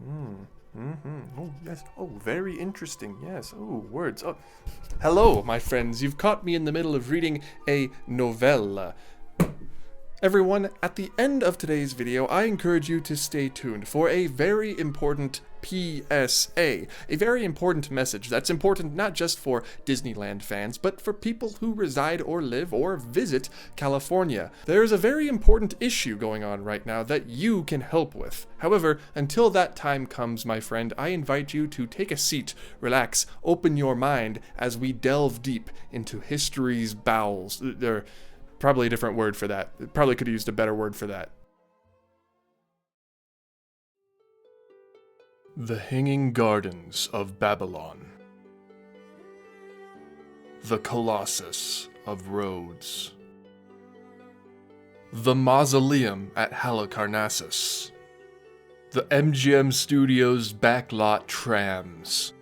Oh, yes. Oh, very interesting. Yes. Oh, words. Oh. Hello, my friends. You've caught me in the middle of reading a novella. Everyone, at the end of today's video, I encourage you to stay tuned for a very important PSA, a very important message that's important not just for Disneyland fans, but for people who reside or live or visit California. There's a very important issue going on right now that you can help with. However, until that time comes, my friend, I invite you to take a seat, relax, open your mind as we delve deep into history's bowels. Probably a different word for that. Probably could have used a better word for that. The Hanging Gardens of Babylon. The Colossus of Rhodes. The Mausoleum at Halicarnassus. The MGM Studios backlot trams.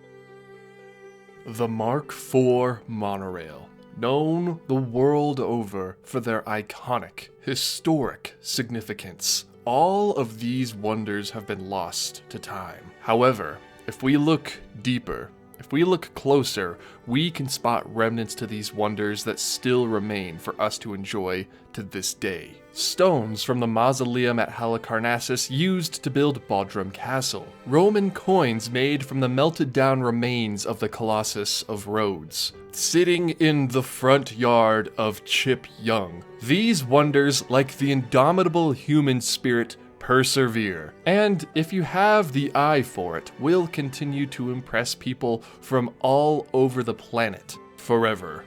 The Mark IV monorail, known the world over for their iconic, historic significance. All of these wonders have been lost to time. However, if we look deeper, if we look closer, we can spot remnants to these wonders that still remain for us to enjoy to this day. Stones from the mausoleum at Halicarnassus used to build Bodrum Castle. Roman coins made from the melted down remains of the Colossus of Rhodes, sitting in the front yard of Chip Young. These wonders, like the indomitable human spirit, persevere, and if you have the eye for it, will continue to impress people from all over the planet forever.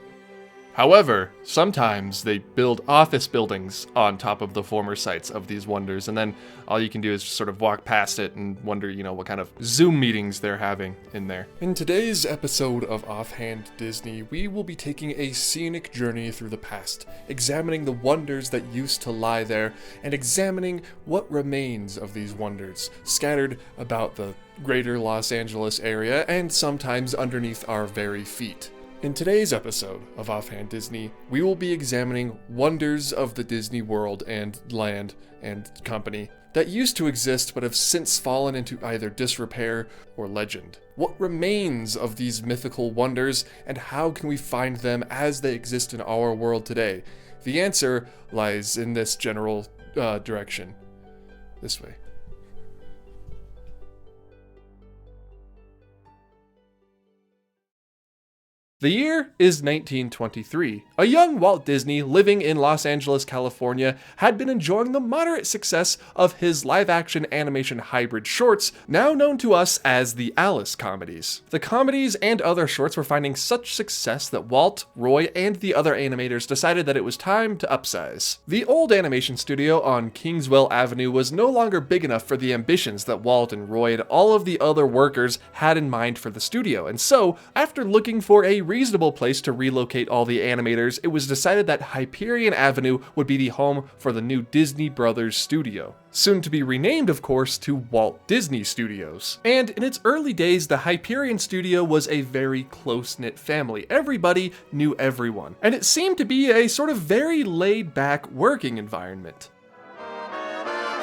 However, sometimes they build office buildings on top of the former sites of these wonders, and then all you can do is just sort of walk past it and wonder, what kind of Zoom meetings they're having in there. In today's episode of Offhand Disney, we will be taking a scenic journey through the past, examining the wonders that used to lie there, and examining what remains of these wonders, scattered about the greater Los Angeles area, and sometimes underneath our very feet. In today's episode of Offhand Disney, we will be examining wonders of the Disney world and land and company that used to exist but have since fallen into either disrepair or legend. What remains of these mythical wonders, and how can we find them as they exist in our world today? The answer lies in this general direction. This way. The year is 1923. A young Walt Disney living in Los Angeles, California, had been enjoying the moderate success of his live-action animation hybrid shorts, now known to us as the Alice comedies. The comedies and other shorts were finding such success that Walt, Roy, and the other animators decided that it was time to upsize. The old animation studio on Kingswell Avenue was no longer big enough for the ambitions that Walt and Roy and all of the other workers had in mind for the studio, and so, after looking for a reasonable place to relocate all the animators, it was decided that Hyperion Avenue would be the home for the new Disney Brothers studio. Soon to be renamed, of course, to Walt Disney Studios. And in its early days, the Hyperion Studio was a very close-knit family. Everybody knew everyone. And it seemed to be a sort of very laid-back working environment.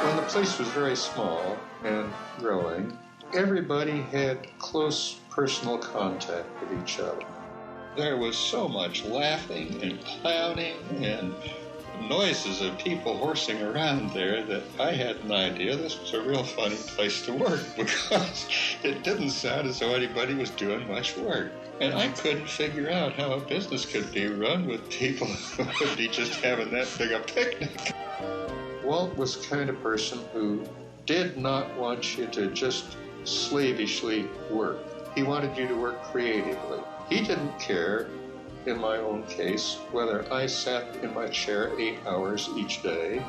When the place was very small and growing, everybody had close personal contact with each other. There was so much laughing and clowning and noises of people horsing around there that I had an idea this was a real funny place to work because it didn't sound as though anybody was doing much work. And I couldn't figure out how a business could be run with people who would be just having that big a picnic. Walt was the kind of person who did not want you to just slavishly work. He wanted you to work creatively. He didn't care, in my own case, whether I sat in my chair 8 hours each day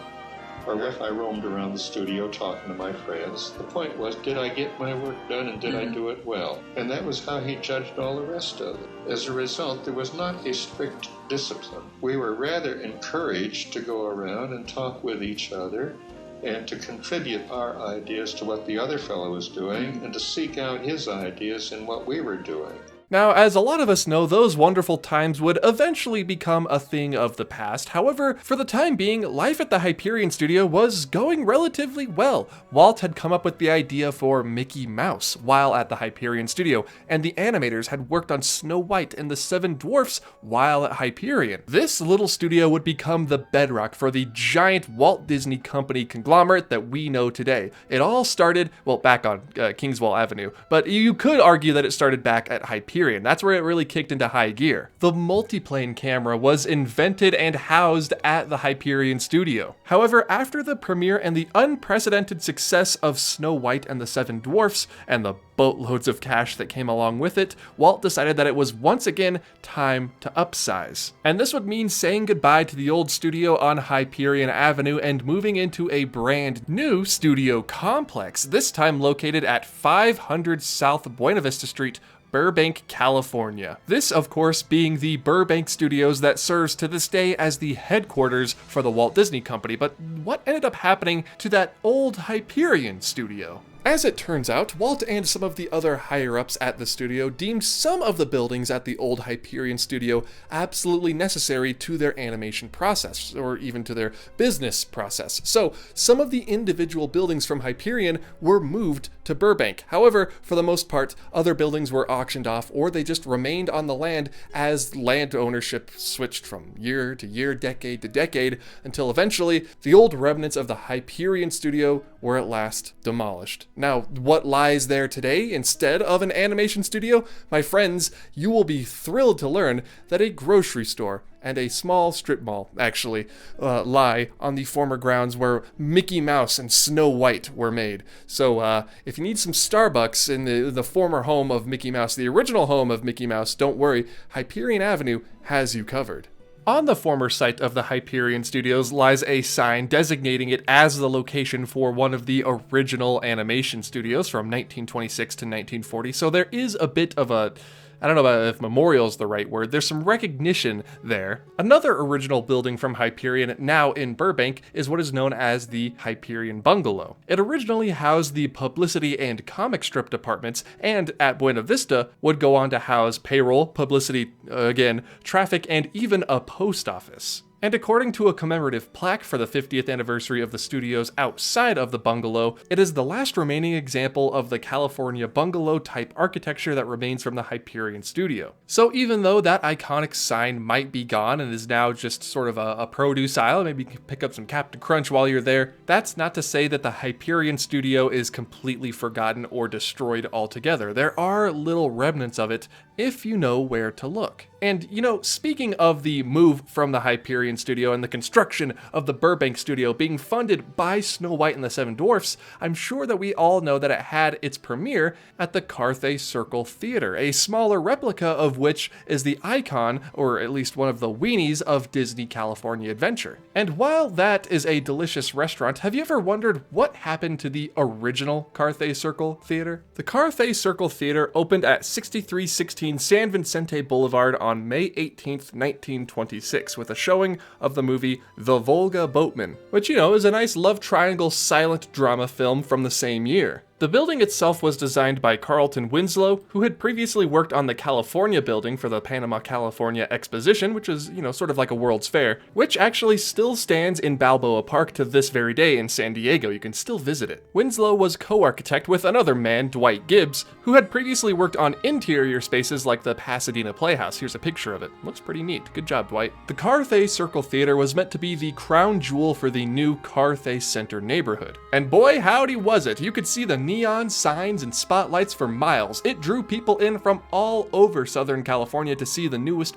or if I roamed around the studio talking to my friends. The point was, did I get my work done and did I do it well? And that was how he judged all the rest of it. As a result, there was not a strict discipline. We were rather encouraged to go around and talk with each other and to contribute our ideas to what the other fellow was doing and to seek out his ideas in what we were doing. Now, as a lot of us know, those wonderful times would eventually become a thing of the past. However, for the time being, life at the Hyperion Studio was going relatively well. Walt had come up with the idea for Mickey Mouse while at the Hyperion Studio, and the animators had worked on Snow White and the Seven Dwarfs while at Hyperion. This little studio would become the bedrock for the giant Walt Disney Company conglomerate that we know today. It all started, well, back on Kingswell Avenue, but you could argue that it started back at Hyperion. That's where it really kicked into high gear. The multiplane camera was invented and housed at the Hyperion Studio. However, after the premiere and the unprecedented success of Snow White and the Seven Dwarfs, and the boatloads of cash that came along with it, Walt decided that it was once again time to upsize. And this would mean saying goodbye to the old studio on Hyperion Avenue and moving into a brand new studio complex, this time located at 500 South Buena Vista Street, Burbank, California. This, of course, being the Burbank Studios that serves to this day as the headquarters for the Walt Disney Company. But what ended up happening to that old Hyperion studio? As it turns out, Walt and some of the other higher-ups at the studio deemed some of the buildings at the old Hyperion studio absolutely necessary to their animation process, or even to their business process. So, some of the individual buildings from Hyperion were moved to Burbank. However, for the most part, other buildings were auctioned off, or they just remained on the land as land ownership switched from year to year, decade to decade, until eventually the old remnants of the Hyperion studio were at last demolished. Now, what lies there today instead of an animation studio? My friends, you will be thrilled to learn that a grocery store and a small strip mall actually lie on the former grounds where Mickey Mouse and Snow White were made. So if you need some Starbucks in the former home of Mickey Mouse, the original home of Mickey Mouse, don't worry, Hyperion Avenue has you covered. On the former site of the Hyperion Studios lies a sign designating it as the location for one of the original animation studios from 1926 to 1940, so there is a bit of a, I don't know if memorial is the right word, there's some recognition there. Another original building from Hyperion, now in Burbank, is what is known as the Hyperion Bungalow. It originally housed the publicity and comic strip departments, and at Buena Vista would go on to house payroll, publicity, again, traffic, and even a post office. And according to a commemorative plaque for the 50th anniversary of the studios outside of the bungalow, it is the last remaining example of the California bungalow type architecture that remains from the Hyperion Studio. So even though that iconic sign might be gone and is now just sort of a produce aisle, maybe you can pick up some Captain Crunch while you're there, that's not to say that the Hyperion Studio is completely forgotten or destroyed altogether. There are little remnants of it if you know where to look. And, you know, speaking of the move from the Hyperion Studio and the construction of the Burbank Studio being funded by Snow White and the Seven Dwarfs, I'm sure that we all know that it had its premiere at the Carth Circle Theater, a smaller replica of which is the icon, or at least one of the weenies, of Disney California Adventure. And while that is a delicious restaurant, have you ever wondered what happened to the original Carth Circle Theater? The Carth Circle Theater opened at 6316 San Vicente Boulevard on May 18th, 1926, with a showing of the movie The Volga Boatman, which, you know, is a nice love triangle silent drama film from the same year. The building itself was designed by Carlton Winslow, who had previously worked on the California building for the Panama California Exposition, which is, you know, sort of like a World's Fair, which actually still stands in Balboa Park to this very day in San Diego. You can still visit it. Winslow was co-architect with another man, Dwight Gibbs, who had previously worked on interior spaces like the Pasadena Playhouse. Here's a picture of it. Looks pretty neat. Good job, Dwight. The Carth Circle Theater was meant to be the crown jewel for the new Carth Center neighborhood. And boy, howdy was it. You could see the neon signs and spotlights for miles. It drew people in from all over Southern California to see the newest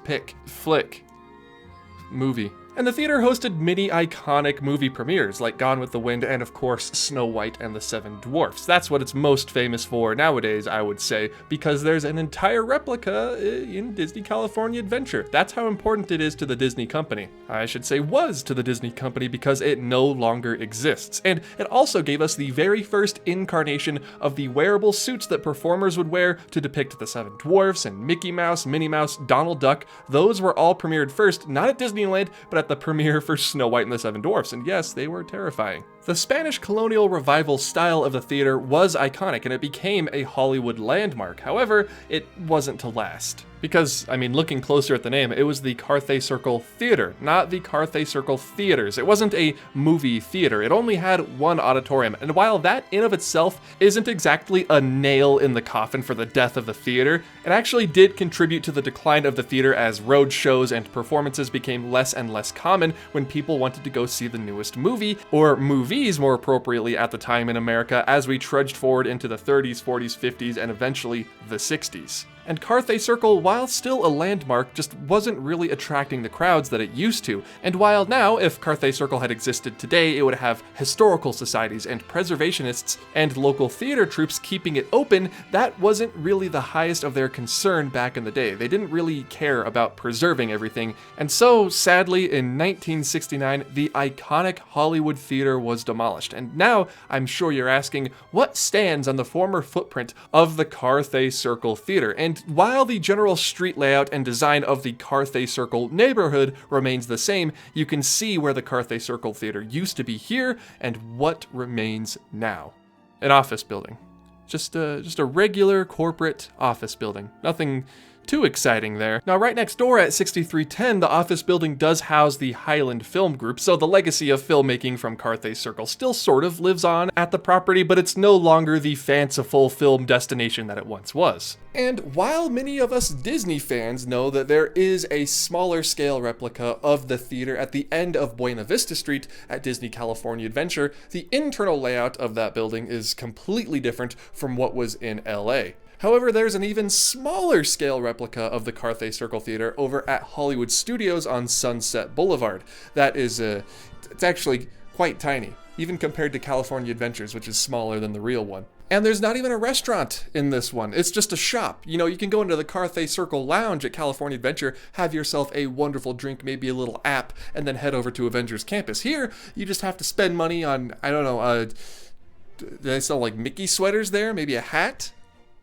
movie. And the theater hosted many iconic movie premieres, like Gone with the Wind and, of course, Snow White and the Seven Dwarfs. That's what it's most famous for nowadays, I would say, because there's an entire replica in Disney California Adventure. That's how important it is to the Disney company. I should say was to the Disney company because it no longer exists. And it also gave us the very first incarnation of the wearable suits that performers would wear to depict the Seven Dwarfs and Mickey Mouse, Minnie Mouse, Donald Duck. Those were all premiered first, not at Disneyland, but at the premiere for Snow White and the Seven Dwarfs, and yes, they were terrifying. The Spanish colonial revival style of the theater was iconic and it became a Hollywood landmark. However, it wasn't to last. Because, I mean, looking closer at the name, it was the Carthay Circle Theater, not the Carthay Circle Theaters. It wasn't a movie theater. It only had one auditorium. And while that in of itself isn't exactly a nail in the coffin for the death of the theater, it actually did contribute to the decline of the theater as road shows and performances became less and less common when people wanted to go see the newest movie, or movies more appropriately at the time in America, as we trudged forward into the 30s, 40s, 50s, and eventually the 60s. And Carthay Circle, while still a landmark, just wasn't really attracting the crowds that it used to. And while now, if Carthay Circle had existed today, it would have historical societies and preservationists and local theater troupes keeping it open, that wasn't really the highest of their concern back in the day. They didn't really care about preserving everything. And so, sadly, in 1969, the iconic Hollywood theater was demolished. And now, I'm sure you're asking, what stands on the former footprint of the Carthay Circle Theater? And while the general street layout and design of the Carthay Circle neighborhood remains the same, you can see where the Carthay Circle Theater used to be here and what remains now. An office building. Just a regular corporate office building. Nothing too exciting there. Now, right next door at 6310, the office building does house the Highland Film Group, so the legacy of filmmaking from Carthay Circle still sort of lives on at the property, but it's no longer the fanciful film destination that it once was. And while many of us Disney fans know that there is a smaller scale replica of the theater at the end of Buena Vista Street at Disney California Adventure, the internal layout of that building is completely different from what was in LA. However, there's an even smaller scale replica of the Carthay Circle Theater over at Hollywood Studios on Sunset Boulevard. That is, it's actually quite tiny, even compared to California Adventures, which is smaller than the real one. And there's not even a restaurant in this one. It's just a shop. You know, you can go into the Carthay Circle Lounge at California Adventure, have yourself a wonderful drink, maybe a little app, and then head over to Avengers Campus. Here, you just have to spend money on, I don't know, do they sell like Mickey sweaters there? Maybe a hat?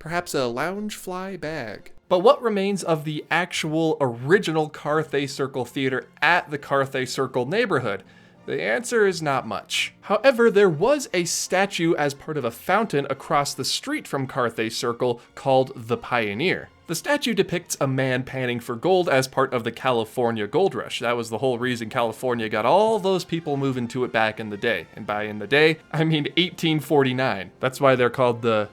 Perhaps a Loungefly bag. But what remains of the actual original Carthay Circle Theater at the Carthay Circle neighborhood? The answer is not much. However, there was a statue as part of a fountain across the street from Carthay Circle called the Pioneer. The statue depicts a man panning for gold as part of the California Gold Rush. That was the whole reason California got all those people moving to it back in the day. And by in the day, I mean 1849. That's why they're called the...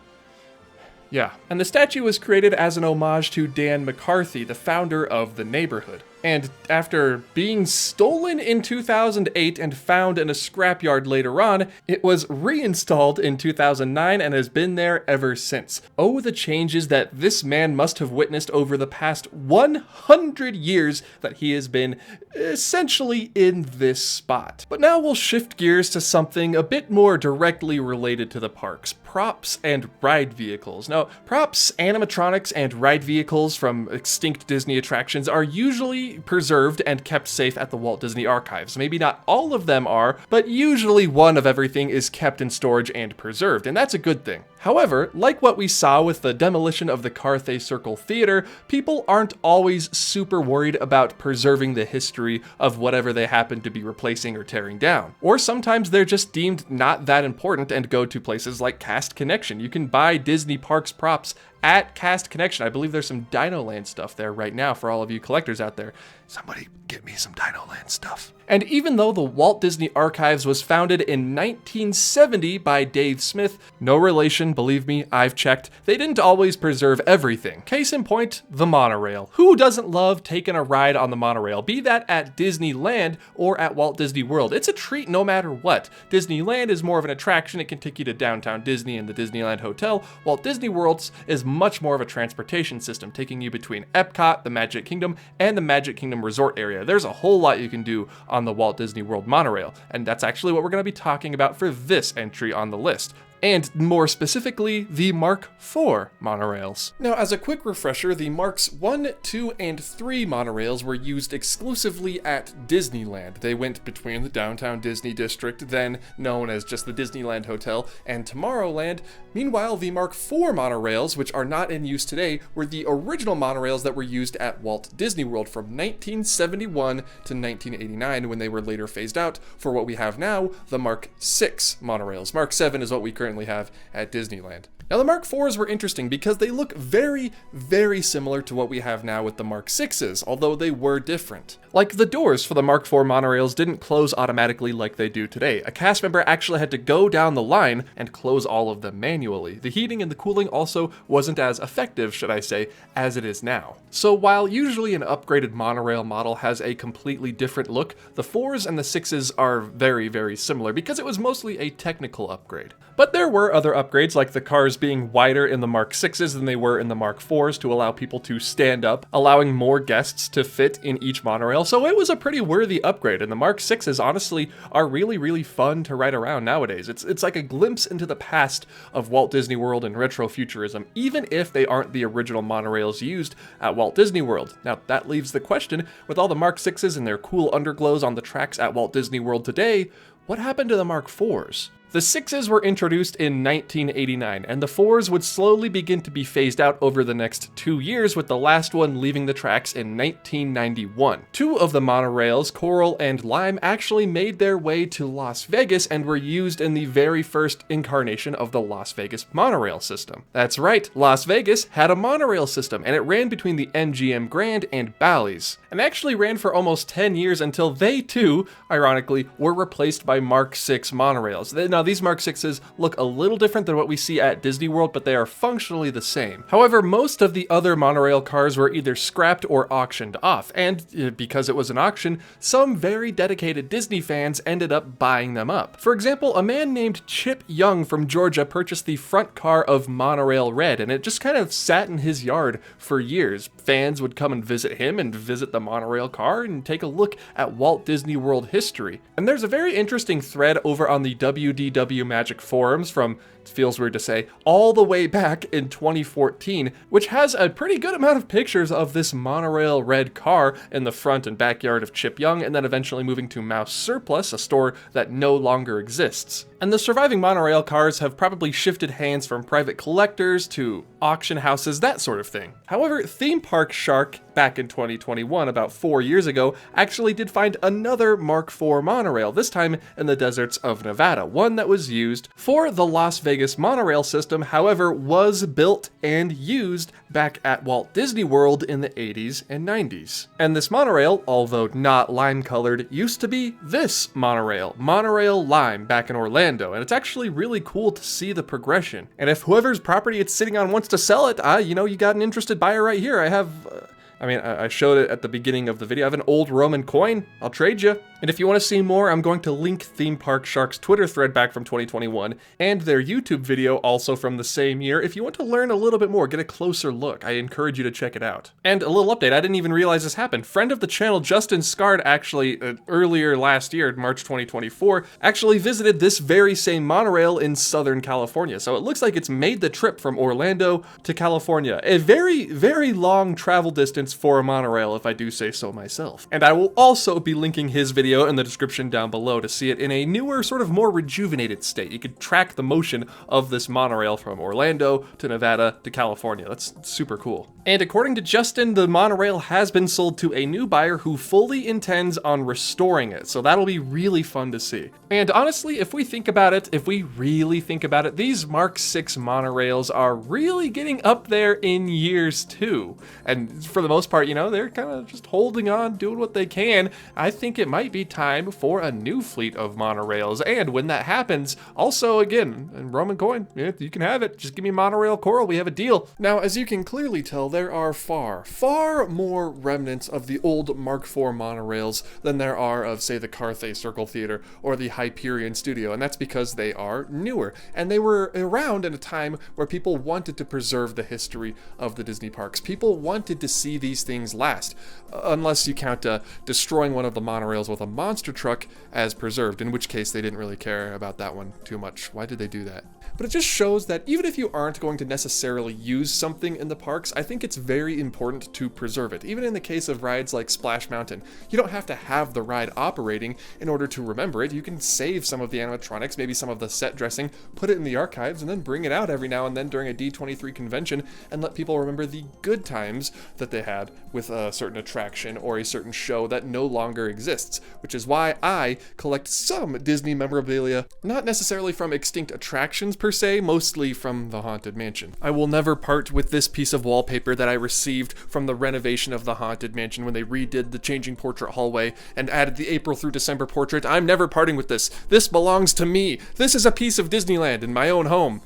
Yeah. And the statue was created as an homage to Dan McCarthy, the founder of the neighborhood. And after being stolen in 2008 and found in a scrapyard later on, it was reinstalled in 2009 and has been there ever since. Oh, the changes that this man must have witnessed over the past 100 years that he has been essentially in this spot. But now we'll shift gears to something a bit more directly related to the parks: props and ride vehicles. Now, props, animatronics, and ride vehicles from extinct Disney attractions are usually preserved and kept safe at the Walt Disney Archives. Maybe not all of them are, but usually one of everything is kept in storage and preserved, and that's a good thing. However, like what we saw with the demolition of the Carthay Circle Theater, people aren't always super worried about preserving the history of whatever they happen to be replacing or tearing down. Or sometimes they're just deemed not that important and go to places like Cast Connection. You can buy Disney Parks props at Cast Connection. I believe there's some Dino Land stuff there right now for all of you collectors out there. Somebody get me some Dino Land stuff. And even though the Walt Disney Archives was founded in 1970 by Dave Smith, no relation, believe me, I've checked, they didn't always preserve everything. Case in point, the monorail. Who doesn't love taking a ride on the monorail? Be that at Disneyland or at Walt Disney World. It's a treat no matter what. Disneyland is more of an attraction. It can take you to downtown Disney and the Disneyland Hotel. Walt Disney World is much more of a transportation system, taking you between Epcot, the Magic Kingdom, and the Magic Kingdom Resort area. There's a whole lot you can do on the Walt Disney World monorail, and that's actually what we're going to be talking about for this entry on the list: and more specifically, the Mark IV monorails. Now, as a quick refresher, the Marks 1, 2, and 3 monorails were used exclusively at Disneyland. They went between the downtown Disney district, then known as just the Disneyland Hotel, and Tomorrowland. Meanwhile, the Mark IV monorails, which are not in use today, were the original monorails that were used at Walt Disney World from 1971 to 1989, when they were later phased out for what we have now, the Mark VI monorails. Mark VII is what we currently have at Disneyland. Now, the Mark IVs were interesting because they look very, very similar to what we have now with the Mark VIs, although they were different. Like, the doors for the Mark IV monorails didn't close automatically like they do today. A cast member actually had to go down the line and close all of them manually. The heating and the cooling also wasn't as effective, should I say, as it is now. So while usually an upgraded monorail model has a completely different look, the 4s and the 6s are very, very similar because it was mostly a technical upgrade. But there were other upgrades, like the cars being wider in the Mark VIs than they were in the Mark IVs to allow people to stand up, allowing more guests to fit in each monorail. So it was a pretty worthy upgrade, and the Mark VIs honestly are really, really fun to ride around nowadays. It's like a glimpse into the past of Walt Disney World and retrofuturism, even if they aren't the original monorails used at Walt Disney World. Now, that leaves the question, with all the Mark VIs and their cool underglows on the tracks at Walt Disney World today, what happened to the Mark IVs? The 6s were introduced in 1989, and the 4s would slowly begin to be phased out over the next 2 years, with the last one leaving the tracks in 1991. 2 of the monorails, Coral and Lime, actually made their way to Las Vegas and were used in the very first incarnation of the Las Vegas monorail system. That's right, Las Vegas had a monorail system, and it ran between the MGM Grand and Bally's, and actually ran for almost 10 years until they too, ironically, were replaced by Mark VI monorails. Now, these Mark VIs look a little different than what we see at Disney World, but they are functionally the same. However, most of the other monorail cars were either scrapped or auctioned off, and because it was an auction, some very dedicated Disney fans ended up buying them up. For example, a man named Chip Young from Georgia purchased the front car of Monorail Red, and it just kind of sat in his yard for years. Fans would come and visit him and visit the monorail car and take a look at Walt Disney World history. And there's a very interesting thread over on the WDW Magic forums from, it feels weird to say, all the way back in 2014, which has a pretty good amount of pictures of this Monorail Red car in the front and backyard of Chip Young, and then eventually moving to Mouse Surplus, a store that no longer exists. And the surviving monorail cars have probably shifted hands from private collectors to auction houses, that sort of thing. However, Theme Park Shark, back in 2021, about 4 years ago, actually did find another Mark IV monorail, this time in the deserts of Nevada, one that was used for the Las Vegas monorail system, however, was built and used back at Walt Disney World in the 80s and 90s. And this monorail, although not lime-colored, used to be this monorail, Monorail Lime, back in Orlando, and it's actually really cool to see the progression. And if whoever's property it's sitting on wants to sell it, you got an interested buyer right here. I showed it at the beginning of the video. I have an old Roman coin. I'll trade you. And if you want to see more, I'm going to link Theme Park Shark's Twitter thread back from 2021 and their YouTube video also from the same year. If you want to learn a little bit more, get a closer look, I encourage you to check it out. And a little update, I didn't even realize this happened. Friend of the channel, Justin Scard, actually earlier last year, March 2024, actually visited this very same monorail in Southern California. So it looks like it's made the trip from Orlando to California. A very, very long travel distance for a monorail, if I do say so myself. And I will also be linking his video in the description down below to see it in a newer, sort of more rejuvenated state. You could track the motion of this monorail from Orlando to Nevada to California. That's super cool. And according to Justin, the monorail has been sold to a new buyer who fully intends on restoring it, so that'll be really fun to see. And honestly, if we really think about it, these Mark VI monorails are really getting up there in years too. And for the most part, they're kind of just holding on, doing what they can. I think it might be time for a new fleet of monorails, and when that happens, also again, Roman coin, you can have it, just give me Monorail Coral, we have a deal. Now, as you can clearly tell, there are far more remnants of the old Mark IV monorails than there are of, say, the Carth Circle Theater or the Hyperion Studio, and that's because they are newer, and they were around in a time where people wanted to preserve the history of the Disney parks. People wanted to see these things last, unless you count destroying one of the monorails with a monster truck as preserved, in which case they didn't really care about that one too much. Why did they do that? But it just shows that even if you aren't going to necessarily use something in the parks, I think it's very important to preserve it. Even in the case of rides like Splash Mountain, you don't have to have the ride operating in order to remember it. You can save some of the animatronics, maybe some of the set dressing, put it in the archives, and then bring it out every now and then during a D23 convention and let people remember the good times that they had with a certain attraction or a certain show that no longer exists, which is why I collect some Disney memorabilia, not necessarily from extinct attractions per se, mostly from the Haunted Mansion. I will never part with this piece of wallpaper that I received from the renovation of the Haunted Mansion when they redid the changing portrait hallway and added the April through December portrait. I'm never parting with this. This belongs to me. This is a piece of Disneyland in my own home.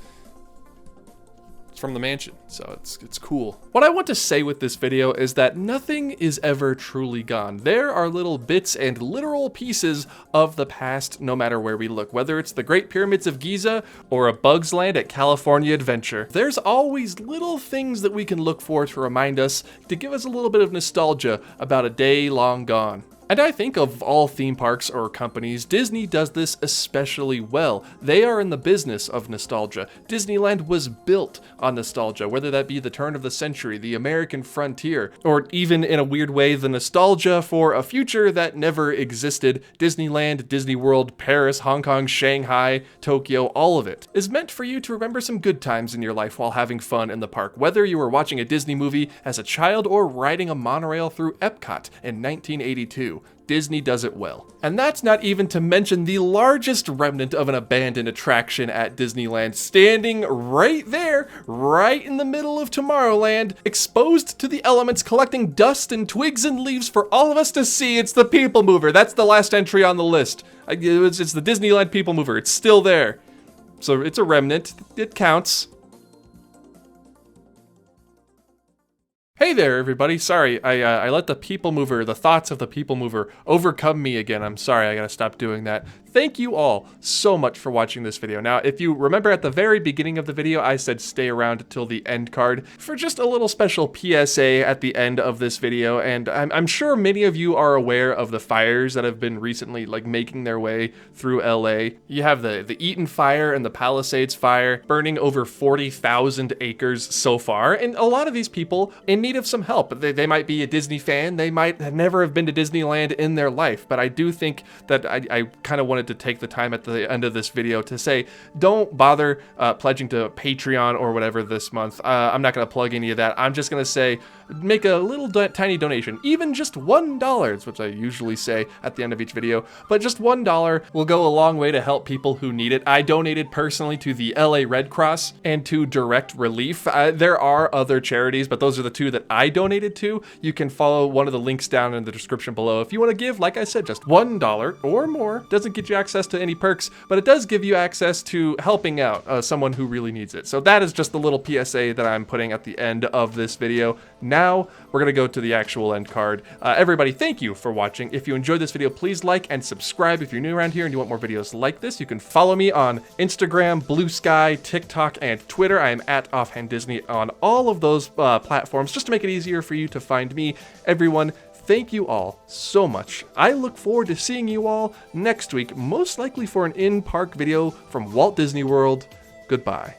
From the mansion, so it's cool. What I want to say with this video is that nothing is ever truly gone. There are little bits and literal pieces of the past no matter where we look, whether it's the Great Pyramids of Giza or a Bug's Land at California Adventure. There's always little things that we can look for to remind us, to give us a little bit of nostalgia about a day long gone. And I think of all theme parks or companies, Disney does this especially well. They are in the business of nostalgia. Disneyland was built on nostalgia, whether that be the turn of the century, the American frontier, or even in a weird way, the nostalgia for a future that never existed. Disneyland, Disney World, Paris, Hong Kong, Shanghai, Tokyo, all of it is meant for you to remember some good times in your life while having fun in the park, whether you were watching a Disney movie as a child or riding a monorail through Epcot in 1982. Disney does it well. And that's not even to mention the largest remnant of an abandoned attraction at Disneyland, standing right there, right in the middle of Tomorrowland, exposed to the elements, collecting dust and twigs and leaves for all of us to see. It's the People Mover. That's the last entry on the list. It's the Disneyland People Mover. It's still there. So it's a remnant. It counts. Hey there, everybody. Sorry, I let the People Mover, the thoughts of the People Mover, overcome me again. I'm sorry, I gotta stop doing that. Thank you all so much for watching this video. Now, if you remember at the very beginning of the video, I said stay around till the end card for just a little special PSA at the end of this video. And I'm sure many of you are aware of the fires that have been recently making their way through LA. You have the Eaton fire and the Palisades fire burning over 40,000 acres so far. And a lot of these people in need of some help. They might be a Disney fan. They might never have been to Disneyland in their life. But I do think that I kind of wanted to take the time at the end of this video to say, don't bother pledging to Patreon or whatever this month. I'm not going to plug any of that. I'm just going to say, make a little tiny donation, even just $1, which I usually say at the end of each video, but just $1 will go a long way to help people who need it. I donated personally to the LA Red Cross and to Direct Relief. There are other charities, but those are the two that I donated to. You can follow one of the links down in the description below. If you want to give, like I said, just $1 or more. Doesn't get you access to any perks, but it does give you access to helping out someone who really needs it. So that is just the little PSA that I'm putting at the end of this video. Now we're gonna go to the actual end card. Everybody, thank you for watching. If you enjoyed this video, please like and subscribe. If you're new around here and you want more videos like this, you can follow me on Instagram, Blue Sky, TikTok, and Twitter. I am at Offhand Disney on all of those platforms, just to make it easier for you to find me. Everyone, thank you all so much. I look forward to seeing you all next week, most likely for an in-park video from Walt Disney World. Goodbye.